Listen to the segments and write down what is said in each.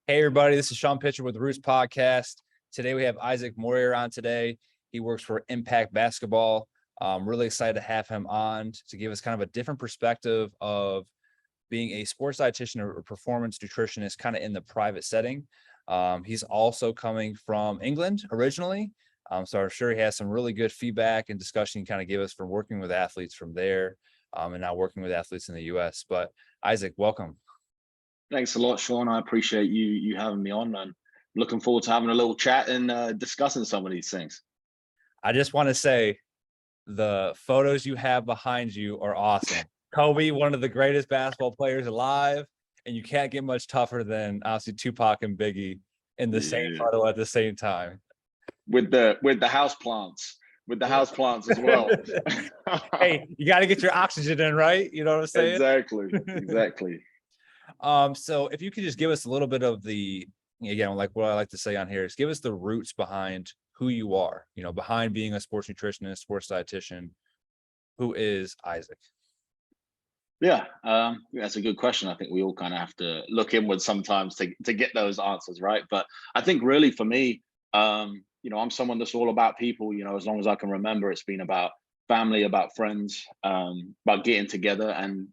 Hey, everybody, this is Sean Pitcher with the Roots Podcast. Today we have Isaac Mourier on today. He works for Impact Basketball. I'm really excited to have him on to give us kind of a different perspective of being a sports dietitian or performance nutritionist kind of in the private setting. He's also coming from England originally. So I'm sure he has some really good feedback and discussion he kind of give us from working with athletes from there and now working with athletes in the U.S. But Isaac, welcome. Thanks a lot, Sean. I appreciate you having me on, and looking forward to having a little chat and discussing some of these things. I just want to say the photos you have behind you are awesome. Kobe, one of the greatest basketball players alive, and you can't get much tougher than obviously Tupac and Biggie in the same photo at the same time. With the houseplants. With the houseplants as well. Hey, you got to get your oxygen in, right? You know what I'm saying? Exactly. So if you could just give us a little bit of the, again, like what I like to say on here is give us the roots behind who you are, behind being a sports nutritionist, sports dietitian. Who is Isaac? Yeah, that's a good question. I think we all kind of have to look inward sometimes to get those answers, right? But I think really for me, I'm someone that's all about people. As long as I can remember, it's been about family, about friends, about getting together, and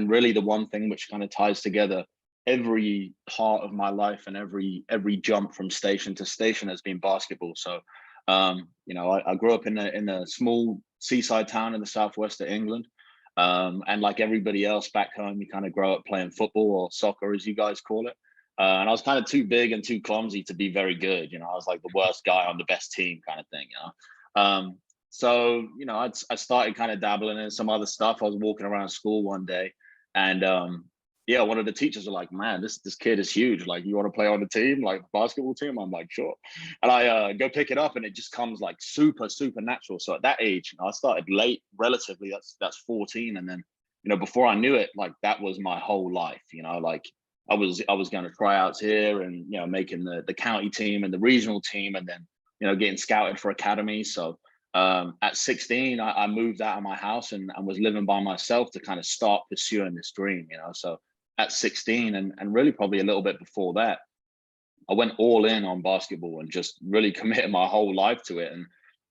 really the one thing which kind of ties together every part of my life and every jump from station to station has been basketball. So, I grew up in a small seaside town in the southwest of England. And like everybody else back home, you kind of grow up playing football or soccer, as you guys call it. And I was kind of too big and too clumsy to be very good. I was like the worst guy on the best team kind of thing, So, I started kind of dabbling in some other stuff. I was walking around school one day and one of the teachers were like, man, this kid is huge. Like, you want to play on the team, like basketball team? I'm like, sure. And I go pick it up and it just comes like super, super natural. So at that age, I started late relatively, that's 14. And then, before I knew it, like that was my whole life, like I was going to tryouts here and, making the county team and the regional team and then, getting scouted for academy. So at 16, I moved out of my house and was living by myself to kind of start pursuing this dream, So at 16 and really probably a little bit before that, I went all in on basketball and just really committed my whole life to it. And,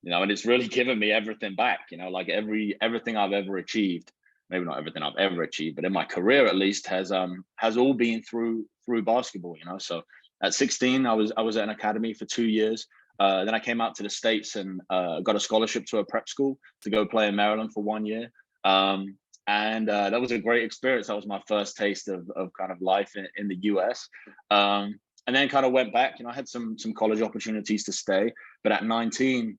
and it's really given me everything back, like everything I've ever achieved, maybe not everything I've ever achieved, but in my career at least has all been through basketball, So at 16, I was at an academy for 2 years. Then I came out to the States and got a scholarship to a prep school to go play in Maryland for 1 year. And that was a great experience. That was my first taste of kind of life in the US. And then kind of went back, I had some college opportunities to stay, but at 19,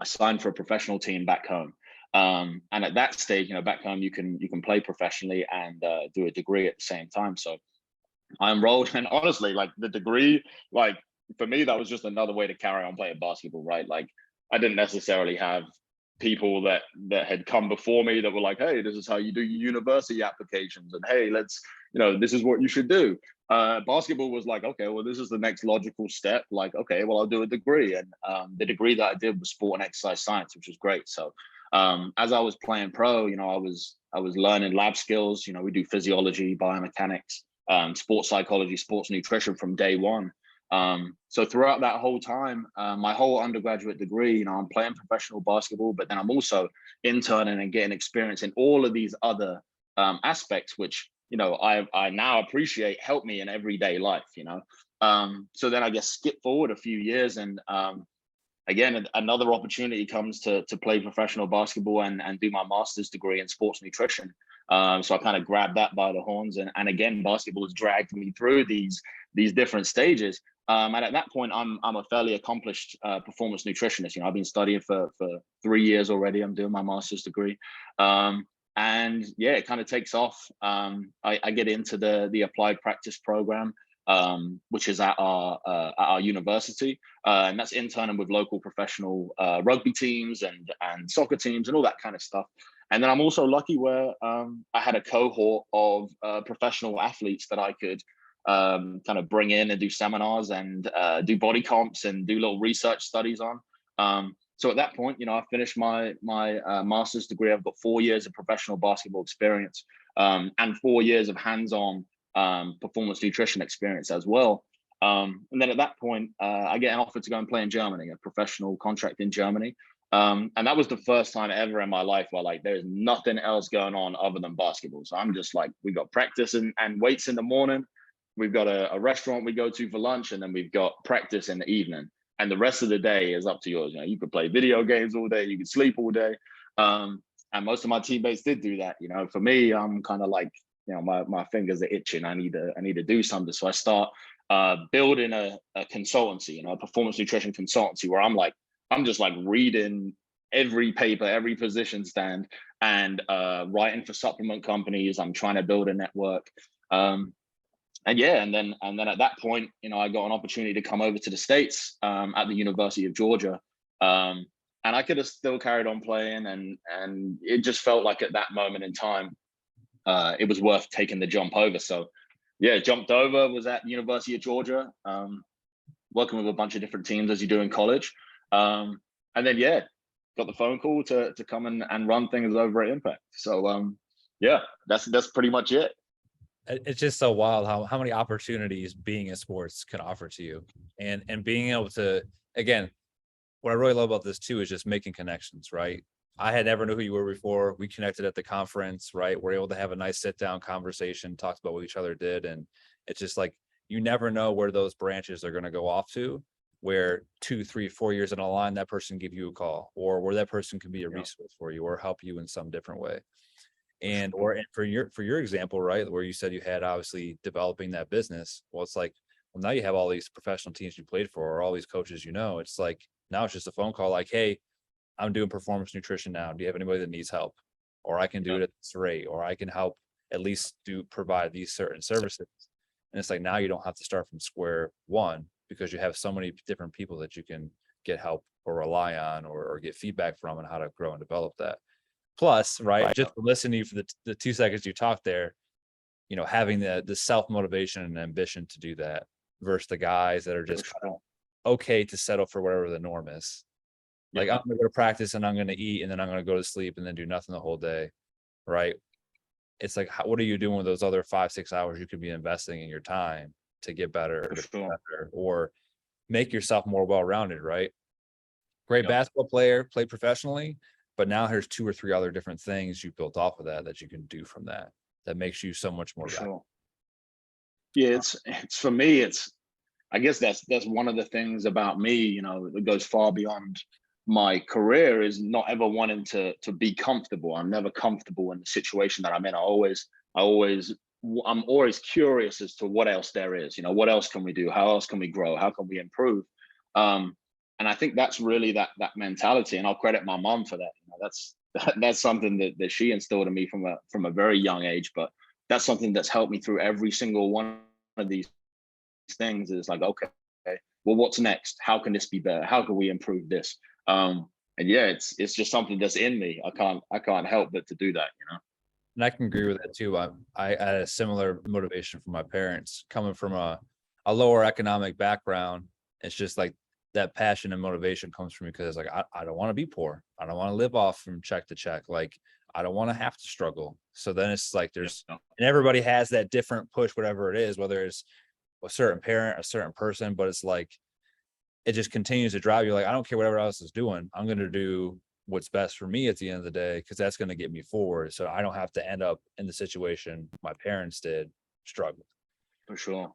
I signed for a professional team back home. And at that stage, back home, you can play professionally and do a degree at the same time. So I enrolled, and honestly, like the degree, like for me, that was just another way to carry on playing basketball, right? Like I didn't necessarily have people that had come before me that were like, hey, this is how you do your university applications, and hey, let's, this is what you should do. Basketball was like, okay, well, this is the next logical step. Like, okay, well, I'll do a degree. And the degree that I did was sport and exercise science, which was great. So as I was playing pro, I was learning lab skills. We do physiology, biomechanics, sports psychology, sports nutrition from day one. So throughout that whole time, my whole undergraduate degree, I'm playing professional basketball, but then I'm also interning and getting experience in all of these other aspects, which, I now appreciate help me in everyday life, So then I guess skip forward a few years and again, another opportunity comes to play professional basketball and do my master's degree in sports nutrition. So I kind of grabbed that by the horns and again, basketball has dragged me through these different stages. And at that point, I'm a fairly accomplished performance nutritionist. I've been studying for 3 years already. I'm doing my master's degree. And yeah, it kind of takes off. I get into the applied practice program, which is at our university. And that's interning with local professional rugby teams and soccer teams and all that kind of stuff. And then I'm also lucky where I had a cohort of professional athletes that I could kind of bring in and do seminars and do body comps and do little research studies on. So at that point, I finished my master's degree. I've got 4 years of professional basketball experience and 4 years of hands-on performance nutrition experience as well. And then at that point, I get an offer to go and play in Germany, a professional contract in Germany. And that was the first time ever in my life where like there's nothing else going on other than basketball. So I'm just like, we got practice and weights in the morning. We've got a restaurant we go to for lunch, and then we've got practice in the evening. And the rest of the day is up to yours. You know, you could play video games all day, you could sleep all day. And most of my teammates did do that. You know, for me, I'm kind of like, you know, my fingers are itching. I need to do something. So I start building a consultancy, you know, a performance nutrition consultancy, where I'm just like reading every paper, every position stand, and writing for supplement companies. I'm trying to build a network. And then at that point, you know, I got an opportunity to come over to the States at the University of Georgia. And I could have still carried on playing, and it just felt like at that moment in time, it was worth taking the jump over. So yeah, jumped over, was at the University of Georgia, working with a bunch of different teams as you do in college. And then, yeah, got the phone call to come and run things over at Impact. So yeah, that's pretty much it. It's just so wild how many opportunities being in sports can offer to you, and being able to, again, what I really love about this too is just making connections, right? I had never knew who you were before. We connected at the conference, right? We're able to have a nice sit down conversation, talked about what each other did. And it's just like, you never know where those branches are going to go off to, where 2, 3, 4 years in a line, that person give you a call, or where that person can be a resource for you or help you in some different way. And for your example, right, where you said you had obviously developing that business. Well, it's like, well, now you have all these professional teams you played for, or all these coaches, you know, it's like, now it's just a phone call like, hey, I'm doing performance nutrition now. Do you have anybody that needs help? Or I can do it at this rate, or I can help at least provide these certain services. And it's like, now you don't have to start from square one, because you have so many different people that you can get help or rely on or get feedback from on how to grow and develop that. Plus, right, just listening to you for the 2 seconds you talked there, you know, having the self-motivation and ambition to do that versus the guys that are just okay to settle for whatever the norm is. Like, I'm gonna go to practice and I'm gonna eat and then I'm gonna go to sleep and then do nothing the whole day, right? It's like, what are you doing with those other 5, 6 hours you could be investing in your time to get better, or make yourself more well-rounded, right? Great basketball player, play professionally, but now here's 2 or 3 other different things you built off of that you can do from that makes you so much more valuable. Yeah, it's for me, I guess that's one of the things about me, you know, that goes far beyond my career, is not ever wanting to be comfortable. I'm never comfortable in the situation that I'm in. I'm always curious as to what else there is. You know, what else can we do? How else can we grow? How can we improve? And I think that's really that mentality. And I'll credit my mom for that. You know, that's something that she instilled in me from a very young age. But that's something that's helped me through every single one of these things. Is like, okay, well, what's next? How can this be better? How can we improve this? And yeah, it's just something that's in me. I can't help but to do that, you know. And I can agree with that too. I had a similar motivation from my parents, coming from a lower economic background. It's just like that passion and motivation comes from me, because it's like, I don't want to be poor. I don't want to live off from check to check. Like, I don't want to have to struggle. So then it's like and everybody has that different push, whatever it is, whether it's a certain parent, a certain person, but it's like, it just continues to drive you. Like, I don't care what everyone else is doing. I'm going to do what's best for me at the end of the day, because that's going to get me forward. So I don't have to end up in the situation my parents did, struggling. For sure.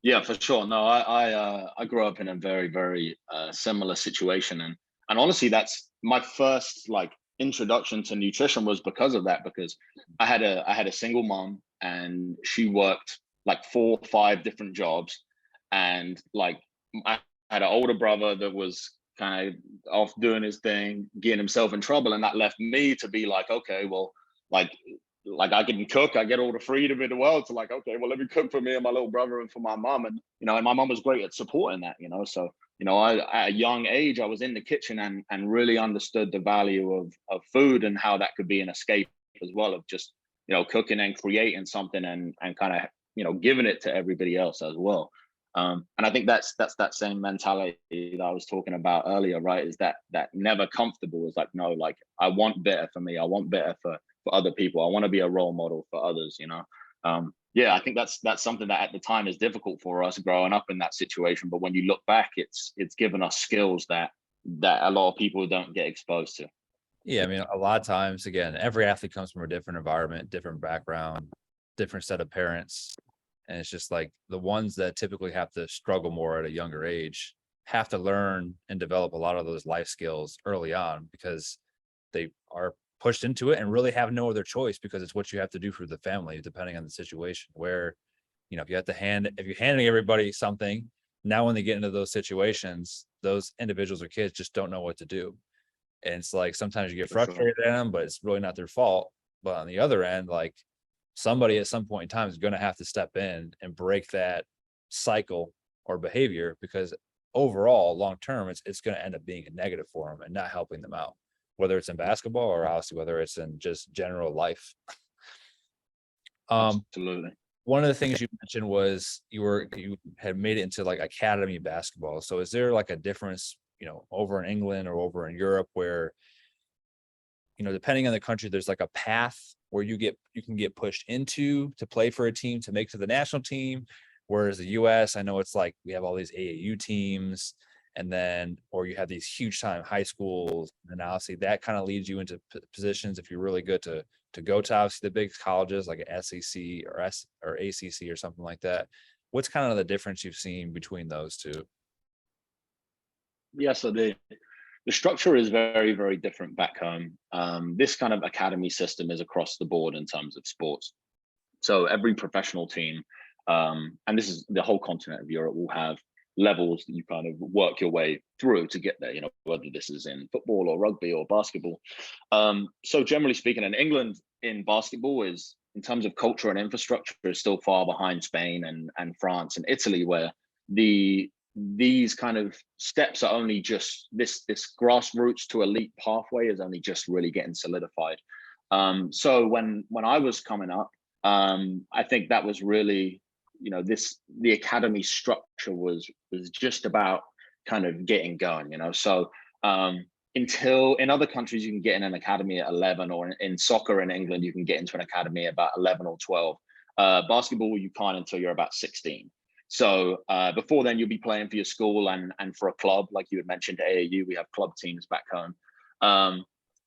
Yeah, for sure. No, I grew up in a very, very similar situation. And honestly, that's my first like introduction to nutrition was because of that, because I had a single mom, and she worked like 4 or 5 different jobs. And like, I had an older brother that was kind of off doing his thing, getting himself in trouble. And that left me to be like, okay, well, like I can cook, I get all the freedom in the world to like, okay, well, let me cook for me and my little brother and for my mom. And, you know, and my mom was great at supporting that, you know. So, you know, at a young age, I was in the kitchen and really understood the value of food and how that could be an escape as well, of just, you know, cooking and creating something and kind of, you know, giving it to everybody else as well. And I think that's that same mentality that I was talking about earlier, right? Is that never comfortable, is like, no, like, I want better for me. I want better for other people. I want to be a role model for others, you know? Yeah, I think that's something that at the time is difficult for us growing up in that situation. But when you look back, it's given us skills that a lot of people don't get exposed to. Yeah, I mean, a lot of times, again, every athlete comes from a different environment, different background, different set of parents. And it's just like the ones that typically have to struggle more at a younger age have to learn and develop a lot of those life skills early on because they are pushed into it and really have no other choice because it's what you have to do for the family, depending on the situation. Where, if you have to if you're handing everybody something, now when they get into those situations, those individuals or kids just don't know what to do. And it's like sometimes you get For sure. frustrated at them, but it's really not their fault. But on the other end, like somebody at some point in time is going to have to step in and break that cycle or behavior because overall, long term, it's going to end up being a negative for them and not helping them out, whether it's in basketball or obviously whether it's in just general life. Absolutely. One of the things you mentioned was you had made it into like academy basketball. So is there like a difference, over in England or over in Europe where, depending on the country, there's like a path where you can get pushed into to play for a team to make to the national team. Whereas the US, I know it's like we have all these AAU teams and then, or you have these huge time high schools. And obviously that kind of leads you into positions if you're really good to go to obviously the big colleges like an SEC or ACC or something like that. What's kind of the difference you've seen between those two? Yeah, so the structure is very, very different back home. This kind of academy system is across the board in terms of sports. So every professional team, and this is the whole continent of Europe, will have levels that you kind of work your way through to get there, whether this is in football or rugby or basketball. So generally speaking, in England, in basketball is, in terms of culture and infrastructure, is still far behind Spain and France and Italy, where these kind of steps are only just this grassroots to elite pathway is only just really getting solidified. So when I was coming up, I think that was really, the academy structure was just about kind of getting going, So until in other countries you can get in an academy at 11, or in soccer in England you can get into an academy about 11 or 12. Basketball you can't until you're about 16. So before then, you'll be playing for your school and for a club, like you had mentioned, AAU. We have club teams back home,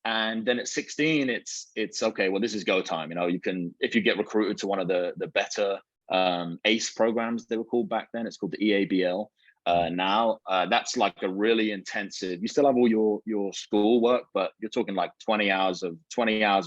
and then at 16, it's okay. Well, this is go time. You can, if you get recruited to one of the better ACE programs, they were called back then. It's called the EABL. Now that's like a really intensive. You still have all your school work, but you're talking like 20 hours of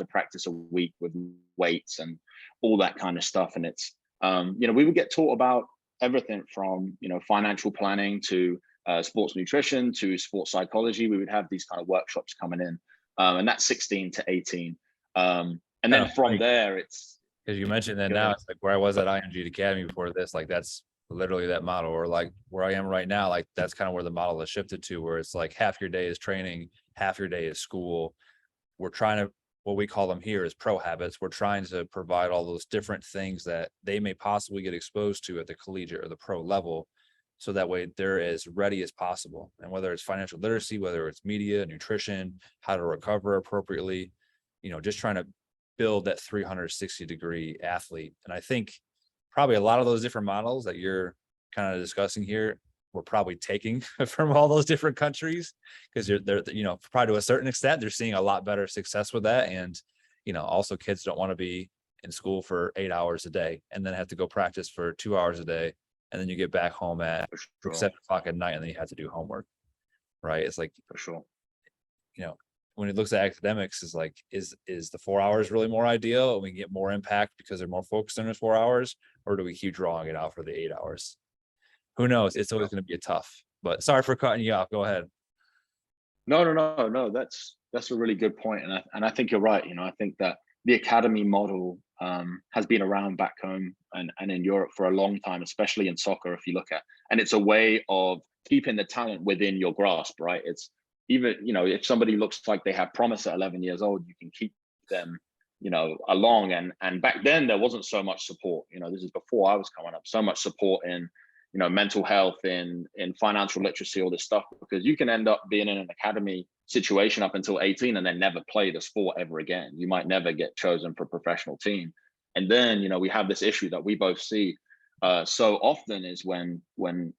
practice a week with weights and all that kind of stuff. And it's we would get taught about everything from financial planning to sports nutrition to sports psychology. We would have these kind of workshops coming in, and that's 16 to 18. And then from there, it's because you mentioned that now it's like where I was at IMG Academy before this, like that's literally that model, or like where I am right now, like that's kind of where the model has shifted to, where it's like half your day is training, half your day is school. We're trying to, what we call them here is pro habits. We're trying to provide all those different things that they may possibly get exposed to at the collegiate or the pro level. So that way they're as ready as possible. And whether it's financial literacy, whether it's media, nutrition, how to recover appropriately, just trying to build that 360-degree athlete. And I think probably a lot of those different models that you're kind of discussing here, we're probably taking from all those different countries, because they're probably to a certain extent, they're seeing a lot better success with that. And, also kids don't want to be in school for 8 hours a day and then have to go practice for 2 hours a day. And then you get back home at 7 o'clock at night and then you have to do homework. Right. It's like, for sure. When it looks at academics, is like, is the 4 hours really more ideal and we get more impact because they're more focused on those 4 hours, or do we keep drawing it out for the 8 hours? Who knows? It's always going to be tough. But sorry for cutting you off. Go ahead. No. That's a really good point, and I think you're right. I think that the academy model has been around back home and in Europe for a long time, especially in soccer. If you look at, and it's a way of keeping the talent within your grasp, right? It's even if somebody looks like they have promise at 11 years old, you can keep them along. And back then there wasn't so much support. This is before I was coming up. So much support in mental health, in financial literacy, all this stuff, because you can end up being in an academy situation up until 18 and then never play the sport ever again. You might never get chosen for a professional team. And then, we have this issue that we both see so often, is when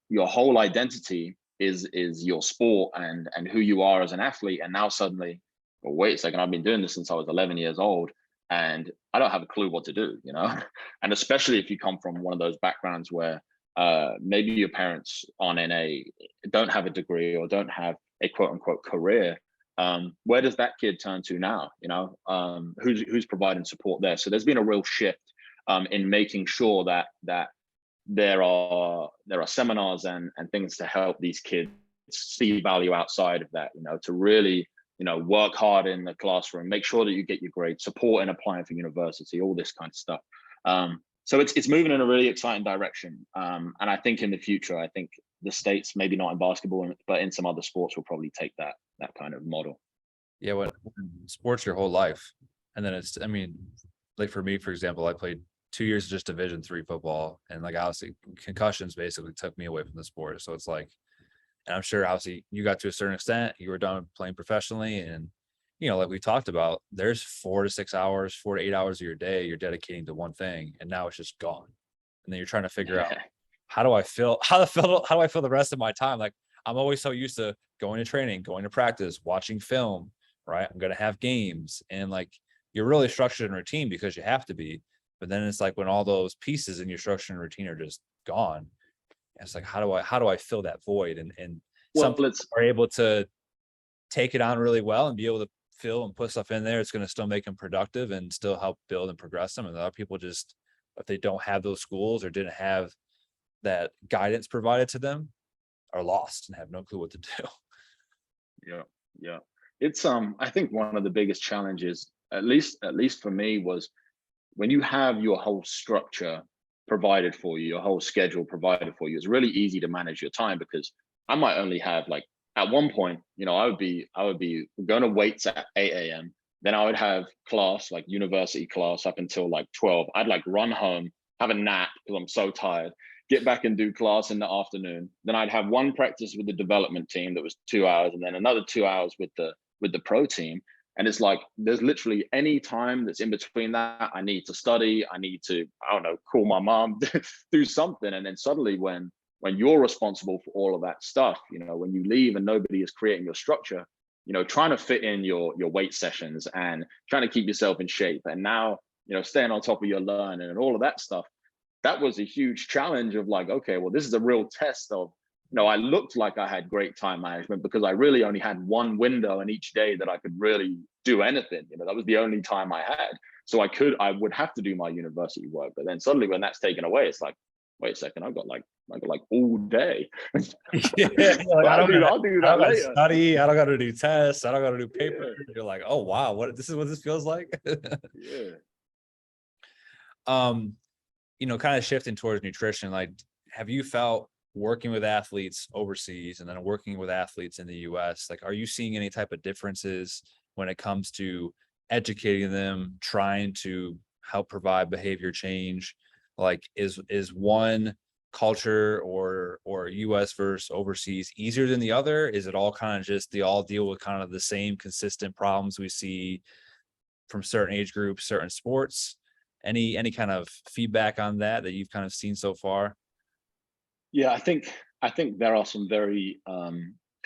your whole identity is your sport and who you are as an athlete. And now suddenly, well, wait a second, I've been doing this since I was 11 years old and I don't have a clue what to do, and especially if you come from one of those backgrounds where maybe your parents don't have a degree or don't have a quote unquote career. Where does that kid turn to now? Who's providing support there? So there's been a real shift in making sure that there are seminars and things to help these kids see value outside of that, to really, work hard in the classroom, make sure that you get your grades, support in applying for university, all this kind of stuff. So it's moving in a really exciting direction. And I think in the future, I think the States, maybe not in basketball, but in some other sports, will probably take that kind of model. Yeah, when sports your whole life. And then like for me, for example, I played 2 years of just Division III football, and like obviously concussions basically took me away from the sport. So it's like, and I'm sure obviously you got to a certain extent, you were done playing professionally, and like we talked about, there's 4 to 8 hours of your day you're dedicating to one thing, and now it's just gone. And then you're trying to figure out, how do I feel the rest of my time? Like, I'm always so used to going to training, going to practice, watching film, right? I'm going to have games, and like, you're really structured and routine because you have to be. But then it's like when all those pieces in your structure and routine are just gone, it's like, how do I fill that void? And some people are able to take it on really well and be able to fill and put stuff in there. It's going to still make them productive and still help build and progress them. And other people just, if they don't have those schools or didn't have that guidance provided to them, are lost and have no clue what to do. Yeah. It's I think one of the biggest challenges, at least for me, was when you have your whole structure provided for you, your whole schedule provided for you, it's really easy to manage your time, because I might only have, like, at one point, I would be going to weights at 8 a.m. Then I would have class, like university class, up until like 12. I'd like run home, have a nap because I'm so tired, get back and do class in the afternoon. Then I'd have one practice with the development team that was 2 hours, and then another 2 hours with the pro team. And it's like, there's literally any time that's in between that, I need to study, I need to, I don't know, call my mom, do something. And then suddenly when you're responsible for all of that stuff, when you leave and nobody is creating your structure, trying to fit in your weight sessions and trying to keep yourself in shape, and now, staying on top of your learning and all of that stuff, that was a huge challenge of like, okay, well, this is a real test of, I looked like I had great time management because I really only had one window in each day that I could really do anything. That was the only time I had. So I would have to do my university work. But then suddenly when that's taken away, it's like, wait a second, I've got like all day. Yeah, like, I'll do that later. Study, I don't got to do tests, I don't got to do paper. Yeah. You're like, oh wow, this is what this feels like. Yeah. Kind of shifting towards nutrition, like, have you felt working with athletes overseas and then working with athletes in the US, like, are you seeing any type of differences when it comes to educating them, trying to help provide behavior change? Like, is one culture or US versus overseas easier than the other? Is it all kind of just they all deal with kind of the same consistent problems we see from certain age groups, certain sports? Any kind of feedback on that you've kind of seen so far? Yeah, I think there are some very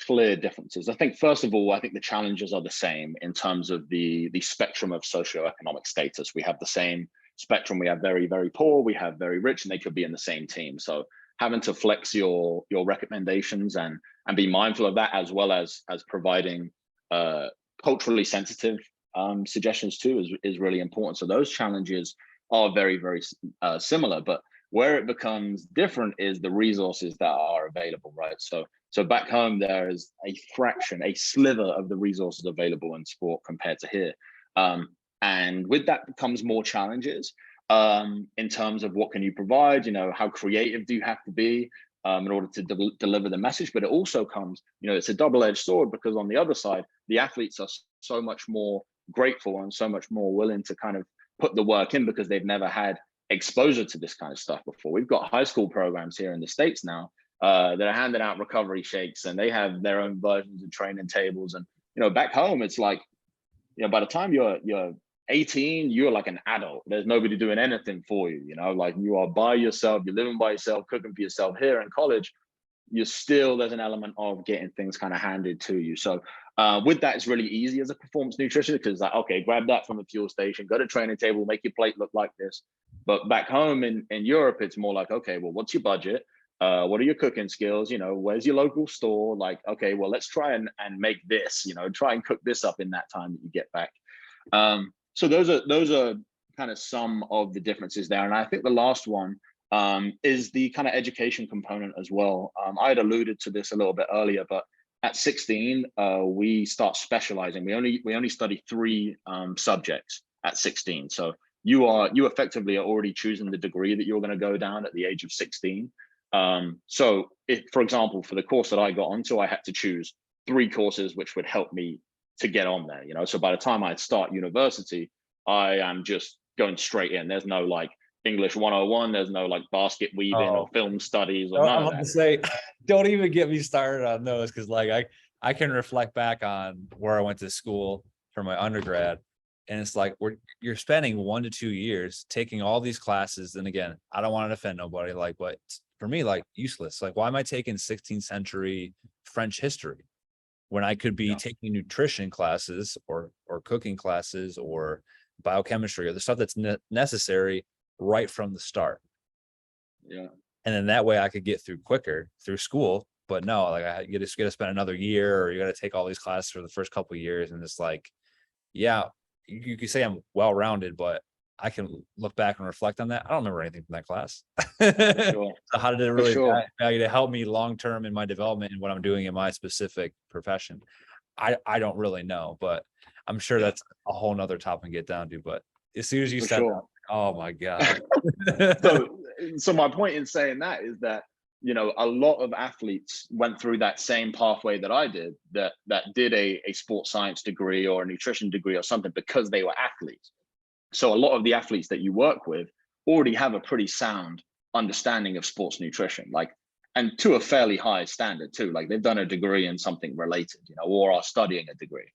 clear differences. I think, first of all, I think the challenges are the same in terms of the spectrum of socioeconomic status. We have the same spectrum. We have very, very poor, we have very rich, and they could be in the same team. So having to flex your recommendations and be mindful of that, as well as providing culturally sensitive suggestions too, is really important. So those challenges are very, very similar, but where it becomes different is the resources that are available, right? So back home, there is a fraction, a sliver of the resources available in sport compared to here. And with that comes more challenges in terms of what can you provide, how creative do you have to be in order to deliver the message. But it also comes, it's a double-edged sword, because on the other side, the athletes are so much more grateful and so much more willing to kind of put the work in because they've never had exposure to this kind of stuff before. We've got high school programs here in the States now that are handing out recovery shakes, and they have their own versions of training tables. And back home, it's like, by the time you're 18, you're like an adult. There's nobody doing anything for you, like you are by yourself, you're living by yourself, cooking for yourself. Here in college, there's an element of getting things kind of handed to you. So with that, it's really easy as a performance nutritionist, because like, okay, grab that from the fuel station, go to training table, make your plate look like this. But back home in Europe, it's more like, okay, well, what's your budget? What are your cooking skills? Where's your local store? Like, okay, well, let's try and make this, try and cook this up in that time that you get back. So those are kind of some of the differences there. And I think the last one is the kind of education component as well. I had alluded to this a little bit earlier, but at 16, we start specializing. We only study 3 subjects at 16. So you effectively are already choosing the degree that you're going to go down at the age of 16. So if, for example, for the course that I got onto, I had to choose 3 courses which would help me to get on there. So by the time I start university, I am just going straight in. There's no like English 101. There's no like basket weaving or film studies or none of that. I'm about to say, don't even get me started on those, because like I can reflect back on where I went to school for my undergrad, and it's like you're spending 1 to 2 years taking all these classes. And again, I don't want to offend nobody, like, but for me, like, useless. Like, why am I taking 16th century French history when I could be taking nutrition classes or cooking classes or biochemistry or the stuff that's necessary right from the start? Yeah. And then that way I could get through quicker through school. But no, like you just got to spend another year, or you got to take all these classes for the first couple of years. And it's like, yeah, you could say I'm well-rounded, but I can look back and reflect on that. I don't remember anything from that class. Sure. So how did it really sure. value to help me long-term in my development and what I'm doing in my specific profession? I don't really know, but I'm sure that's a whole nother topic to get down to. But as soon as you said that, oh my God. So my point in saying that is that, a lot of athletes went through that same pathway that I did, that did a sports science degree or a nutrition degree or something, because they were athletes. So a lot of the athletes that you work with already have a pretty sound understanding of sports nutrition, like, and to a fairly high standard too. Like, they've done a degree in something related, or are studying a degree.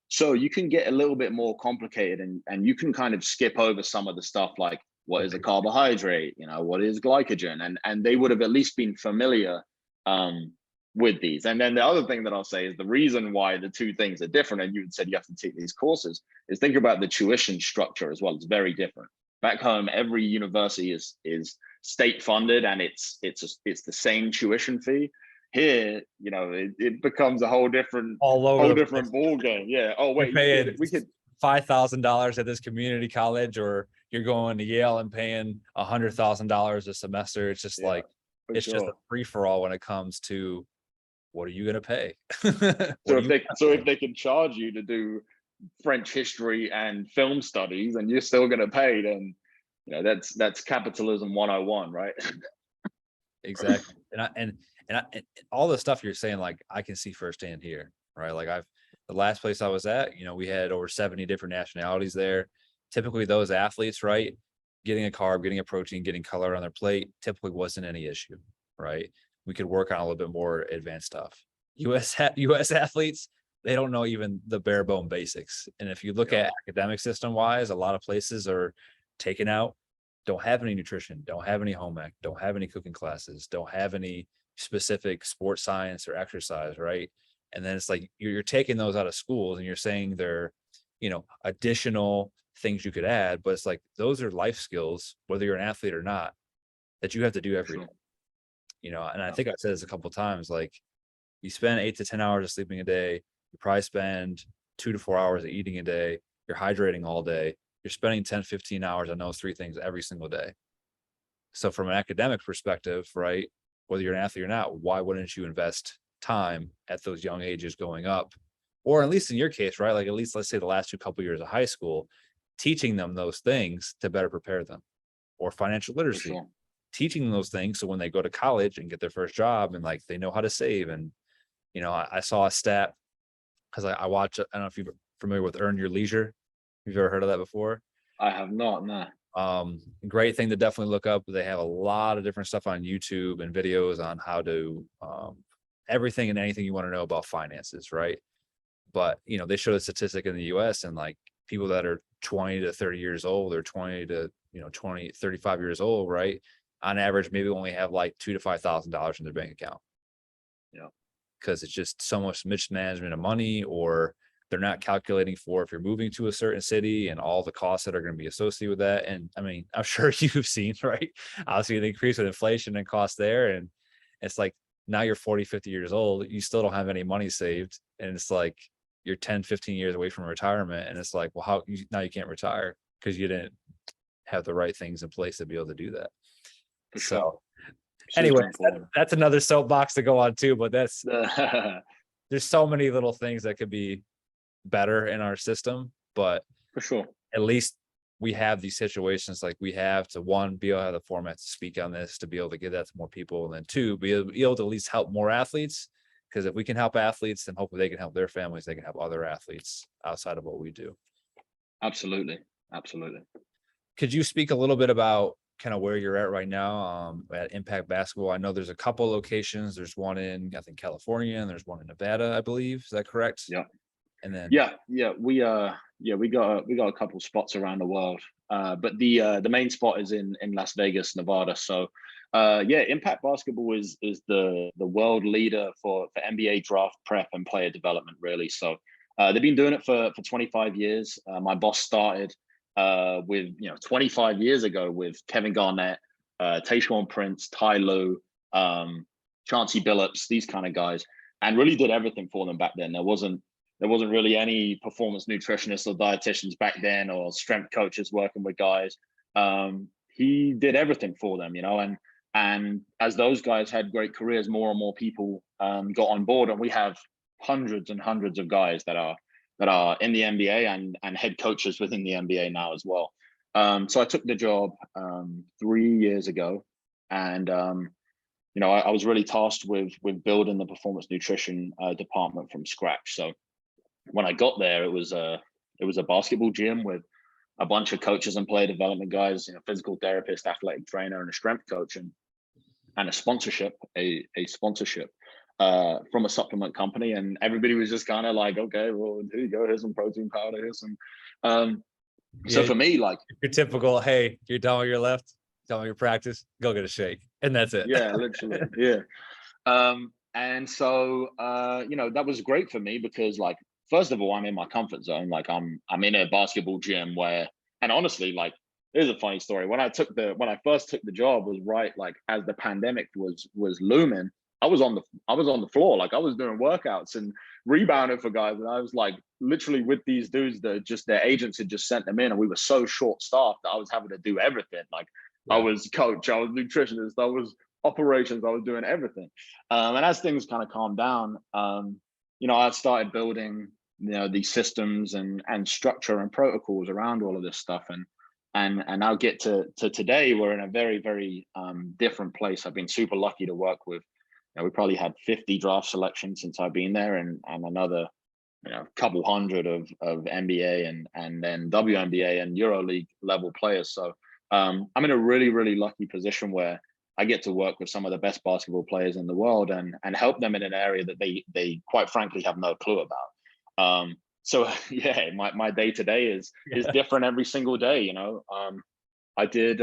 So you can get a little bit more complicated, and you can kind of skip over some of the stuff like, what is a carbohydrate? What is glycogen? And they would have at least been familiar with these. And then the other thing that I'll say is the reason why the 2 things are different, and you said you have to take these courses, is think about the tuition structure as well. It's very different. Back home, every university is state funded, and it's the same tuition fee. Here, it becomes a whole different ball game. Yeah. Oh wait, we could $5,000 at this community college, or you're going to Yale and paying $100,000 a semester. It's just like, it's just a free for all when it comes to what are you going to pay? So if they can charge you to do French history and film studies, and you're still going to pay, then that's capitalism 101, right? Exactly. And all the stuff you're saying, like, I can see firsthand here, right? Like, the last place I was at, we had over 70 different nationalities there. Typically those athletes, right, getting a carb, getting a protein, getting color on their plate typically wasn't any issue, right? We could work on a little bit more advanced stuff. US athletes, they don't know even the bare bone basics. And if you look at academic system wise, a lot of places are taken out, don't have any nutrition, don't have any home ec, don't have any cooking classes, don't have any specific sports science or exercise, right? And then it's like you're taking those out of schools, and you're saying they're, additional things you could add, but it's like those are life skills, whether you're an athlete or not, that you have to do every day. And I think I said this a couple of times, like, you spend 8 to 10 hours of sleeping a day, you probably spend 2 to 4 hours of eating a day, you're hydrating all day, you're spending 10, 15 hours on those 3 things every single day. So from an academic perspective, right, whether you're an athlete or not, why wouldn't you invest time at those young ages going up? Or at least in your case, right, like, at least let's say the last 2 couple years of high school, teaching them those things to better prepare them. Or financial literacy, teaching them those things so when they go to college and get their first job, and like, they know how to save. And I saw a stat, because I watch, I don't know if you're familiar with Earn Your Leisure. You've ever heard of that before? I have not, no. Great thing to definitely look up. They have a lot of different stuff on YouTube and videos on how to everything and anything you want to know about finances, right? But they show the statistic in the US, and like, people that are 20 to 30 years old or 20 to 35 years old, right? On average, maybe only have like $2,000 to $5,000 in their bank account. Yeah. Because it's just so much mismanagement of money, or they're not calculating for if you're moving to a certain city and all the costs that are going to be associated with that. And I mean, I'm sure you've seen, right? Obviously, the increase with inflation and cost there. And it's like now you're 40, 50 years old, you still don't have any money saved. And it's like you're 10, 15 years away from retirement. And it's like, well, now you can't retire because you didn't have the right things in place to be able to do that. For So sure. anyway, Super important. that's another soapbox to go on too, but there's so many little things that could be better in our system, but For sure. at least we have these situations like we have to, one, be able to have the format to speak on this, to be able to give that to more people, and then two, be able to at least help more athletes. Because if we can help athletes, then hopefully they can help their families, they can help other athletes outside of what we do. Absolutely. Could you speak a little bit about kind of where you're at right now at Impact Basketball? I know there's a couple locations. There's one in, I think, California, and there's one in Nevada, I believe. Is that correct? Yeah. And then we got a couple spots around the world, but the main spot is in Las Vegas, Nevada. So Impact Basketball is the world leader for NBA draft prep and player development, really. So they've been doing it for 25 years. My boss started with 25 years ago with Kevin Garnett, Tayshaun Prince, Ty Lue, Chauncey Billups, these kind of guys, and really did everything for them back then. There wasn't really any performance nutritionists or dietitians back then, or strength coaches working with guys. He did everything for them, and as those guys had great careers, more and more people got on board, and we have hundreds and hundreds of guys that are in the NBA and head coaches within the NBA now as well. So I took the job 3 years ago, and I was really tasked with building the performance nutrition department from scratch. So when I got there, it was a basketball gym with a bunch of coaches and player development guys, physical therapist, athletic trainer, and a strength coach, and a sponsorship from a supplement company. And everybody was just kind of like, okay, well, here you go, here's some protein powder, here's some. So for me, like, your typical, hey, you're done with your lift, done with your practice, go get a shake, and that's it. Yeah, literally, yeah. And so that was great for me because, like, first of all, I'm in my comfort zone. Like, I'm in a basketball gym and honestly, like, here's a funny story. When I first took the job was right, like, as the pandemic was looming. I was on the floor, like I was doing workouts and rebounding for guys, and I was like literally with these dudes that just their agents had just sent them in, and we were so short staffed that I was having to do everything. Like, I was coach, I was nutritionist, I was operations, I was doing everything. And as things kind of calmed down, I started building these systems and structure and protocols around all of this stuff, and now get to today. We're in a very, very different place. I've been super lucky to work with. We probably had 50 draft selections since I've been there, and another couple hundred of NBA and then WNBA and EuroLeague level players. So I'm in a really, really lucky position where I get to work with some of the best basketball players in the world and help them in an area that they quite frankly have no clue about. So yeah, my day to day is different every single day. I did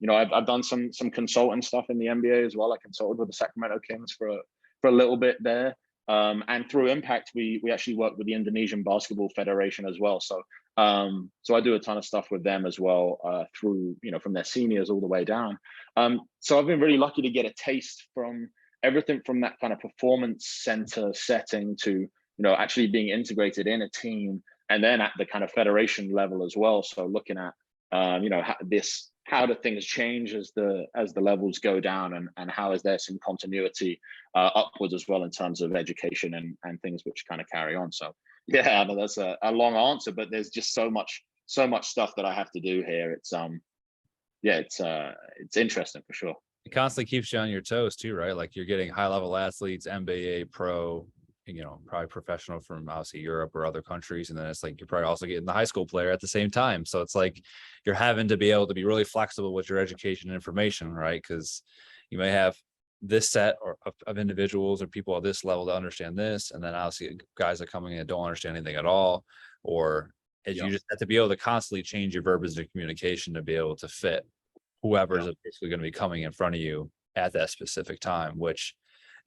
I've done some consultant stuff in the NBA as well. I consulted with the Sacramento Kings for a little bit there. And through Impact, we actually work with the Indonesian Basketball Federation as well. So I do a ton of stuff with them as well, through, from their seniors all the way down. So I've been really lucky to get a taste from everything from that kind of performance center setting to, actually being integrated in a team, and then at the kind of federation level as well. So looking at, how do things change as the levels go down, and how is there some continuity upwards as well in terms of education and things which kind of carry on. So yeah, I know that's a long answer, but there's just so much stuff that I have to do here. It's it's interesting for sure. It constantly keeps you on your toes too, right? Like, you're getting high level athletes, NBA, pro, probably professional from obviously Europe or other countries. And then it's like, you're probably also getting the high school player at the same time. So it's like, you're having to be able to be really flexible with your education and information, right? Because you may have this set of individuals or people at this level to understand this. And then obviously guys are coming in that don't understand anything at all, or is Yeah. you just have to be able to constantly change your verbiage and communication to be able to fit whoever's basically going to be coming in front of you at that specific time, which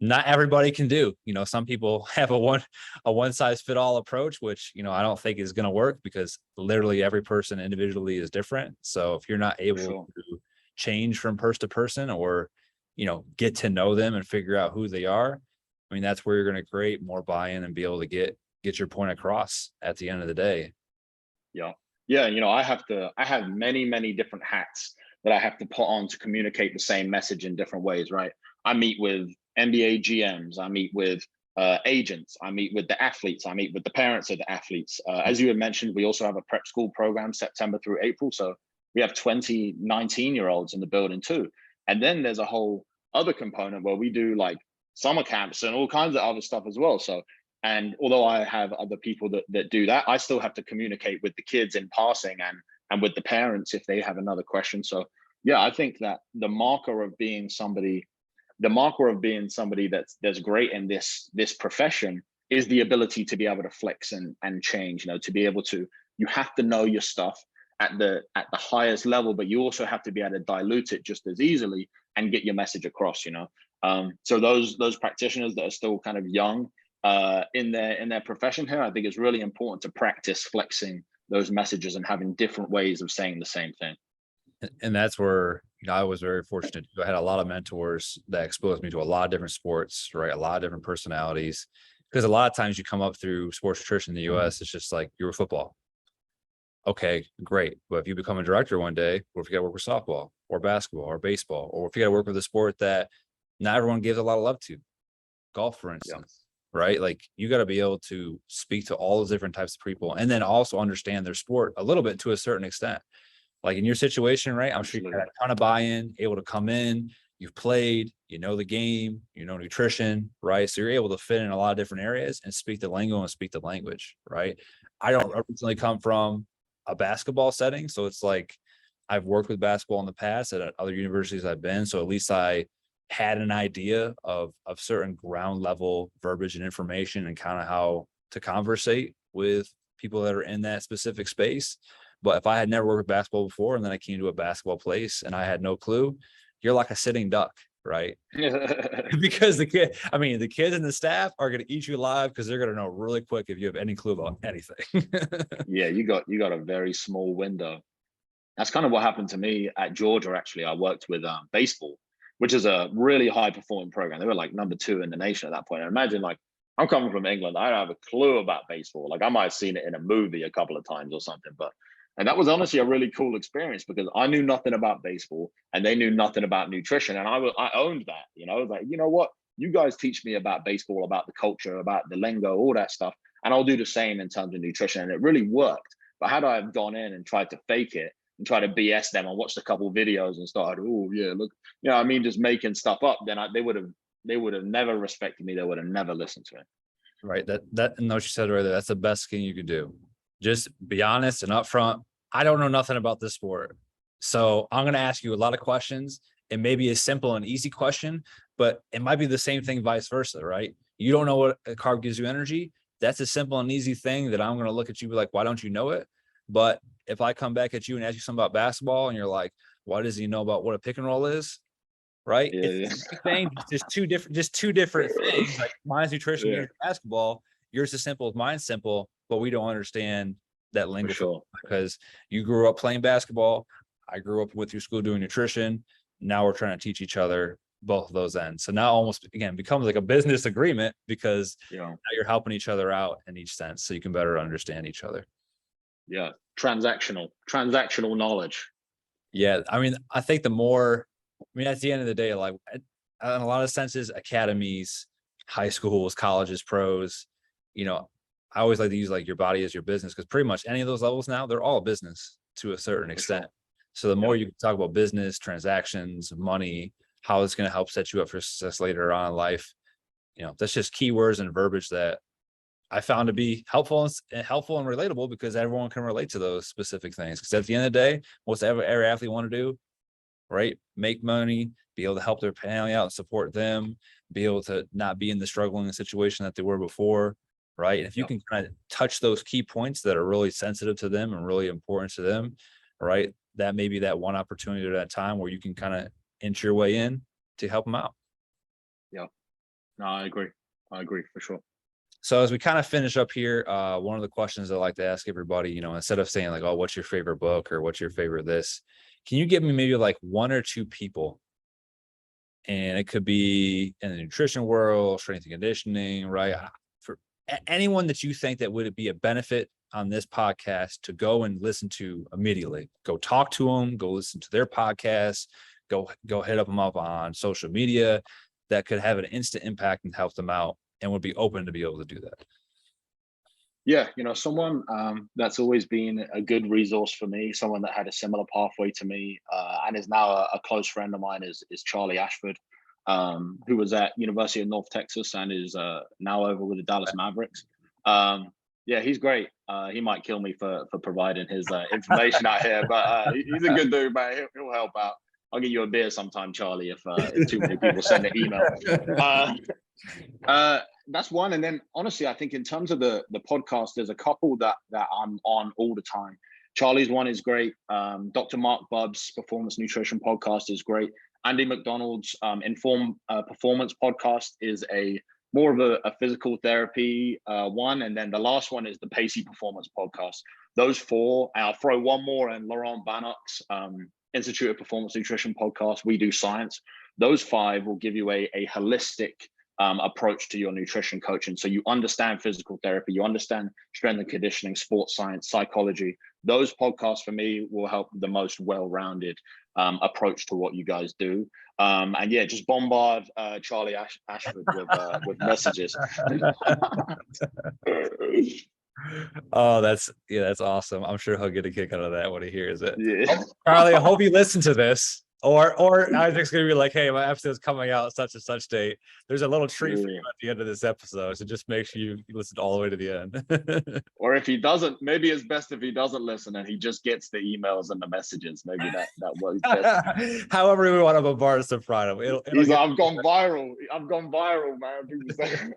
not everybody can do. Some people have a one size fit all approach, which, I don't think is going to work, because literally every person individually is different. So if you're not able to change from person to person, or, get to know them and figure out who they are, I mean, that's where you're going to create more buy-in and be able to get your point across at the end of the day. Yeah. Yeah. I have many, many different hats that I have to put on to communicate the same message in different ways, right? I meet with NBA GMs, I meet with agents, I meet with the athletes, I meet with the parents of the athletes. As you had mentioned, we also have a prep school program September through April. So we have 20 19-year-olds in the building too. And then there's a whole other component where we do like summer camps and all kinds of other stuff as well. So, and although I have other people that do that, I still have to communicate with the kids in passing and with the parents if they have another question. So yeah, I think that the marker of being somebody that's great in this profession is the ability to be able to flex and change, to be able to, you have to know your stuff at the highest level, but you also have to be able to dilute it just as easily and get your message across. So those practitioners that are still kind of young in their profession here, I think it's really important to practice flexing those messages and having different ways of saying the same thing. And that's where, I was very fortunate. I had a lot of mentors that exposed me to a lot of different sports, right? A lot of different personalities, because a lot of times you come up through sports nutrition in the US, it's just like, you were football. Okay, great. But if you become a director one day, or if you got to work with softball or basketball or baseball, or if you got to work with a sport that not everyone gives a lot of love to, golf, for instance, right? Like, you got to be able to speak to all those different types of people, and then also understand their sport a little bit to a certain extent. Like in your situation, right? I'm sure you had a ton of buy-in, able to come in, you've played, the game, nutrition, right? So you're able to fit in a lot of different areas and speak the lingo and speak the language, right? I don't originally come from a basketball setting, so it's like I've worked with basketball in the past at other universities I've been, so at least I had an idea of certain ground level verbiage and information and kind of how to conversate with people that are in that specific space. But if I had never worked with basketball before, and then I came to a basketball place and I had no clue, you're like a sitting duck, right? Because the kids and the staff are going to eat you alive, because they're going to know really quick if you have any clue about anything. Yeah, you got a very small window. That's kind of what happened to me at Georgia. Actually, I worked with baseball, which is a really high performing program. They were like number 2 in the nation at that point. And imagine, like, I'm coming from England, I don't have a clue about baseball. Like, I might have seen it in a movie a couple of times or something, and that was honestly a really cool experience, because I knew nothing about baseball and they knew nothing about nutrition. And I owned that, like, you know what, you guys teach me about baseball, about the culture, about the lingo, all that stuff. And I'll do the same in terms of nutrition. And it really worked. But had I have gone in and tried to fake it and try to BS them and watched a couple of videos and started, oh yeah, look, just making stuff up, then they would have never respected me. They would have never listened to it. Right. That and what you said right there, that's the best thing you could do. Just be honest and upfront. I don't know nothing about this sport, so I'm going to ask you a lot of questions. It may be a simple and easy question, but it might be the same thing vice versa, right? You don't know what a carb gives you energy. That's a simple and easy thing that I'm going to look at you, be like, why don't you know it? But if I come back at you and ask you something about basketball, and you're like, why does he know about what a pick and roll is? Right? Yeah, It's the same thing, just two different things. Like, mine's nutrition, yours basketball. Yours is simple, mine's simple, but we don't understand that lingo, sure. because you grew up playing basketball. I grew up with your school doing nutrition. Now we're trying to teach each other both of those ends. So now almost again becomes like a business agreement, because now you're helping each other out in each sense, so you can better understand each other. Yeah, transactional knowledge. Yeah, I think at the end of the day, like, in a lot of senses, academies, high schools, colleges, pros, I always like to use like your body as your business, because pretty much any of those levels now, they're all business to a certain extent. So the more you can talk about business, transactions, money, how it's going to help set you up for success later on in life, that's just keywords and verbiage that I found to be helpful and relatable, because everyone can relate to those specific things. Because at the end of the day, what's every athlete want to do? Right? Make money, be able to help their family out and support them, be able to not be in the struggling situation that they were before, right? And if you can kind of touch those key points that are really sensitive to them and really important to them, right, that may be that one opportunity at that time where you can kind of inch your way in to help them out. Yeah, no, I agree for sure. So as we kind of finish up here, one of the questions I like to ask everybody, instead of saying like, oh, what's your favorite book or what's your favorite this, can you give me maybe like one or two people? And it could be in the nutrition world, strength and conditioning, right? For anyone that you think that would be a benefit on this podcast to go and listen to immediately, go talk to them, go listen to their podcast, go hit them up on social media that could have an instant impact and help them out and would be open to be able to do that. Yeah, someone that's always been a good resource for me, someone that had a similar pathway to me, and is now a close friend of mine is Charlie Ashford, who was at University of North Texas and is now over with the Dallas Mavericks. Yeah, he's great. He might kill me for providing his information out here, but he's a good dude, man. He'll help out. I'll get you a beer sometime, Charlie, if too many people send an email. That's one. And then honestly, I think in terms of the podcast, there's a couple that I'm on all the time. Charlie's one is great. Dr. Mark Bubb's Performance Nutrition podcast is great. Andy McDonald's Informed Performance podcast is more of a physical therapy one. And then the last one is the Pacey Performance podcast. Those four, I'll throw one more, and Laurent Bannock's Institute of Performance Nutrition podcast, We Do Science. Those five will give you a holistic approach to your nutrition coaching. So you understand physical therapy, you understand strength and conditioning, sports science, psychology. Those podcasts for me will help the most well-rounded approach to what you guys do. And yeah, just bombard Charlie Ashford with messages. Oh, that's awesome. I'm sure he'll get a kick out of that when he hears it. Yeah. Charlie, I hope you listen to this. Or Isaac's gonna be like, hey, my episode's coming out such and such date. There's a little treat for you at the end of this episode. So just make sure you listen all the way to the end. Or if he doesn't, maybe it's best if he doesn't listen and he just gets the emails and the messages. Maybe that works best. However we want to bombard us in front of him. He's like, I've gone viral, man.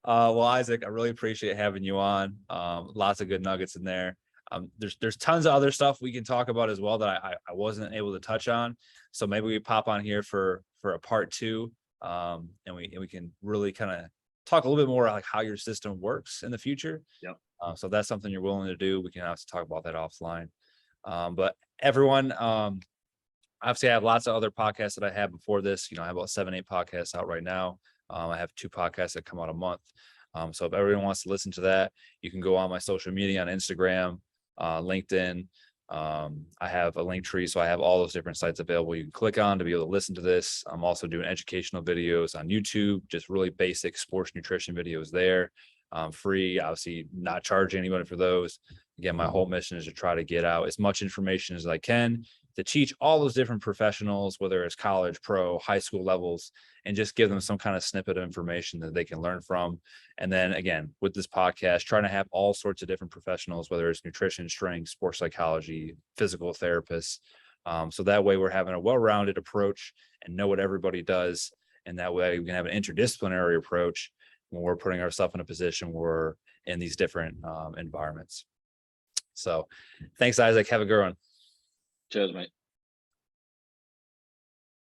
Well, Isaac, I really appreciate having you on. Lots of good nuggets in there. There's tons of other stuff we can talk about as well that I wasn't able to touch on. So maybe we pop on here for a part 2, and we can really kind of talk a little bit more like how your system works in the future. Yep. So if that's something you're willing to do, we can also talk about that offline. But everyone, obviously I have lots of other podcasts that I have before this. I have about 7-8 podcasts out right now. I have 2 podcasts that come out a month. So if everyone wants to listen to that, you can go on my social media on Instagram, LinkedIn. I have a link tree, so I have all those different sites available you can click on to be able to listen to this. I'm also doing educational videos on YouTube, just really basic sports nutrition videos there, free, obviously not charging anybody for those. Again, my whole mission is to try to get out as much information as I can to teach all those different professionals, whether it's college, pro, high school levels, and just give them some kind of snippet of information that they can learn from. And then again, with this podcast, trying to have all sorts of different professionals, whether it's nutrition, strength, sports psychology, physical therapists. So that way we're having a well-rounded approach and know what everybody does. And that way we can have an interdisciplinary approach when we're putting ourselves in a position where we're in these different environments. So thanks, Isaac. Have a good one. Cheers, mate.